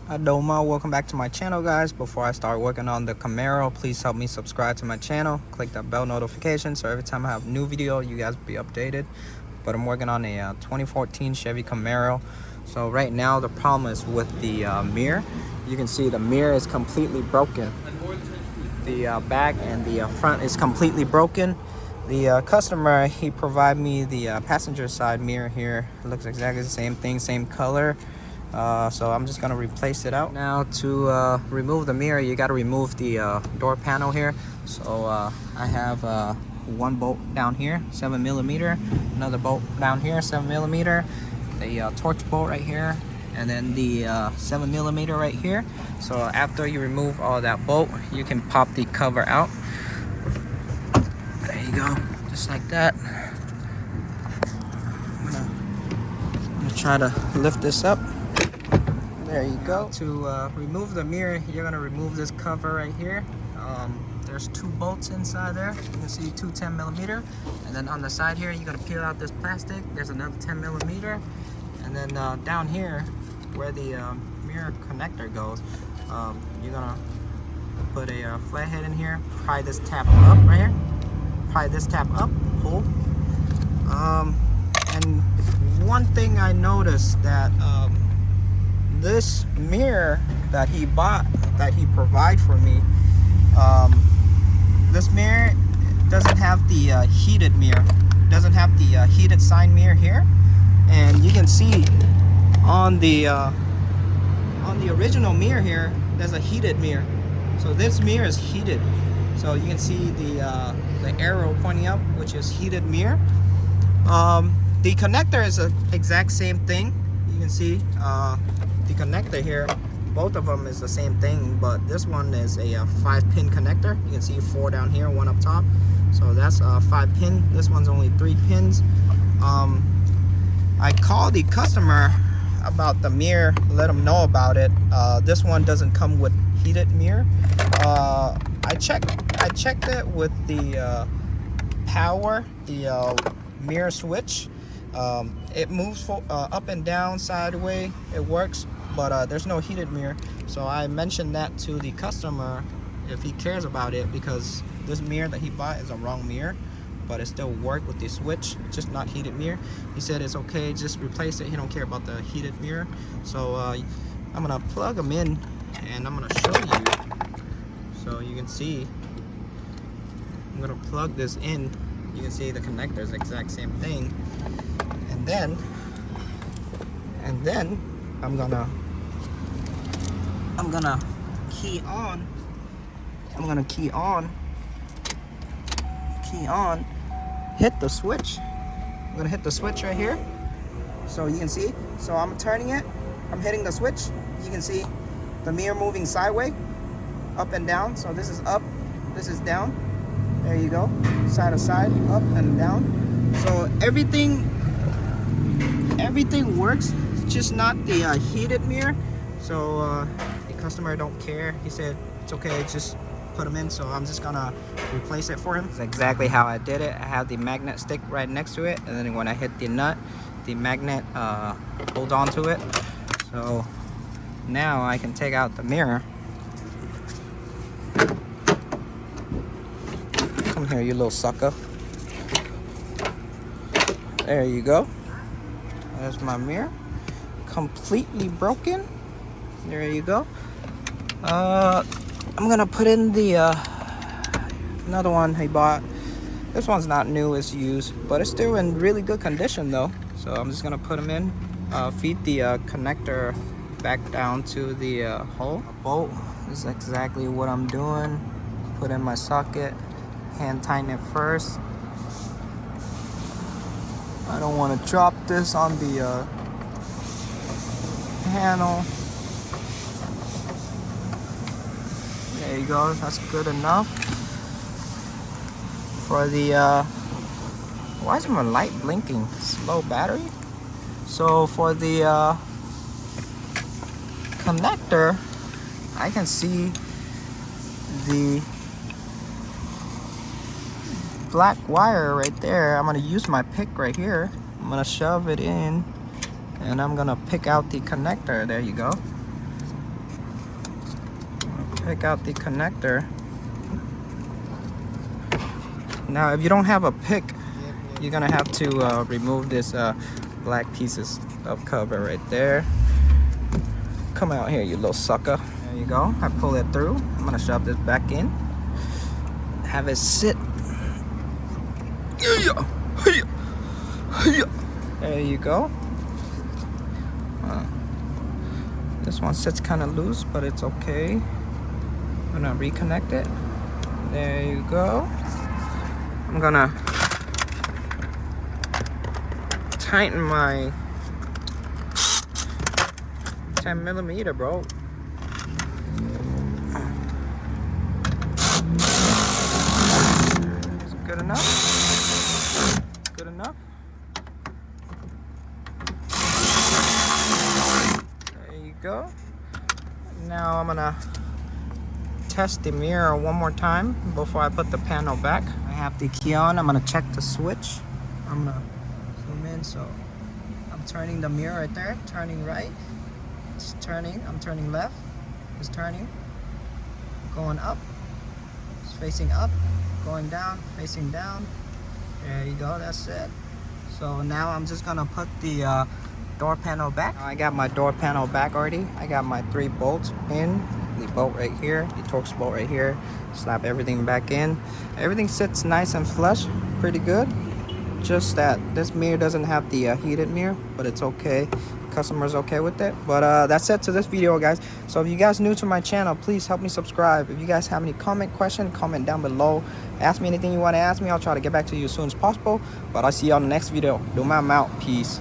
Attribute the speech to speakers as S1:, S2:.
S1: Adoma, welcome back to my channel, guys. Before I start working on the Camaro, please help me subscribe to my channel, click that bell notification so every time I have a new video you guys will be updated. But I'm working on a 2014 Chevy Camaro. So right now the problem is with the mirror. You can see the mirror is completely broken. The back and the front is completely broken. The customer, he provided me the passenger side mirror here. It looks exactly the same thing, same color. So I'm just gonna replace it out. Now to remove the mirror, you gotta remove the door panel here. So I have one bolt down here, 7mm, another bolt down here, 7mm, the torch bolt right here, and then the 7mm right here. So after you remove all that bolt, you can pop the cover out. There you go, just like that. I'm gonna try to lift this up. There you go. To remove the mirror, you're gonna remove this cover right here. There's two bolts inside there. You can see two 10mm, and then on the side here, you're gonna peel out this plastic. There's another 10mm, and then down here, where the mirror connector goes, you're gonna put a flathead in here. Pry this tab up right here. Pry this tab up. Pull. And one thing I noticed that. This mirror that he bought, that he provided for me, this mirror doesn't have the heated mirror, doesn't have the heated side mirror here. And you can see on the original mirror here, there's a heated mirror. So this mirror is heated. So you can see the arrow pointing up, which is heated mirror. The connector is the exact same thing. You can see the connector here, both of them is the same thing, but this one is a 5-pin connector. You can see 4 down here, 1 up top, so that's 5 pin. This one's only 3 pins. I called the customer about the mirror, let them know about it. This one doesn't come with heated mirror. I checked it with the power, the mirror switch. It moves up and down, sideways, it works, but there's no heated mirror. So I mentioned that to the customer if he cares about it, because this mirror that he bought is a wrong mirror, but it still works with the switch, just not heated mirror. He said it's okay, just replace it. He don't care about the heated mirror. So I'm gonna plug them in and I'm gonna show you so you can see. I'm gonna plug this in. You can see the connector is the exact same thing. And then I'm gonna key on. Hit the switch. I'm gonna hit the switch right here. So you can see. So I'm turning it. I'm hitting the switch. You can see the mirror moving sideways, up and down. So this is up. This is down. There you go. Side to side, up and down. So everything works. It's just not the heated mirror. So the customer don't care. He said it's okay, just put them in. So I'm just gonna replace it for him. It's exactly how I did it. I have the magnet stick right next to it, and then when I hit the nut, the magnet holds on to it. So now I can take out the mirror. Come here, you little sucker. There you go. There's my mirror. Completely broken. There you go. I'm gonna put in the another one he bought. This one's not new, it's used, but it's still in really good condition though. So I'm just gonna put them in. Feed the connector back down to the hole. A bolt is exactly what I'm doing. Put in my socket. Hand tighten it first. I don't want to drop this on the panel. There you go, that's good enough. For the why is my light blinking? Slow battery. So for the connector, I can see the black wire right there. I'm gonna use my pick right here. I'm gonna shove it in and I'm gonna pick out the connector. There you go. Take out the connector. Now if you don't have a pick, you're gonna have to remove this black pieces of cover right there. Come out here, you little sucker. There you go. I pull it through. I'm gonna shove this back in. Have it sit. There you go. This one sits kind of loose, but it's okay. I'm gonna reconnect it. There you go. I'm gonna tighten my 10mm, bro. Is it good enough? Good enough? There you go. Now I'm gonna test the mirror one more time before I put the panel back. I have the key on. I'm gonna check the switch. I'm gonna zoom in. So I'm turning the mirror right there, turning right. It's turning. I'm turning left. It's turning. Going up. It's facing up. Going down. Facing down. There you go. That's it. So now I'm just gonna put the door panel back. I got my door panel back already. I got my 3 bolts in. The bolt right here, the Torx bolt right here. Slap everything back in. Everything sits nice and flush, pretty good. Just that this mirror doesn't have the heated mirror, but it's okay. Customer's okay with it. But that's it to this video, guys. So if you guys new to my channel, please help me subscribe. If you guys have any question, comment down below. Ask me anything you want to ask me. I'll try to get back to you as soon as possible. But I'll see you on the next video. I'm out. Peace.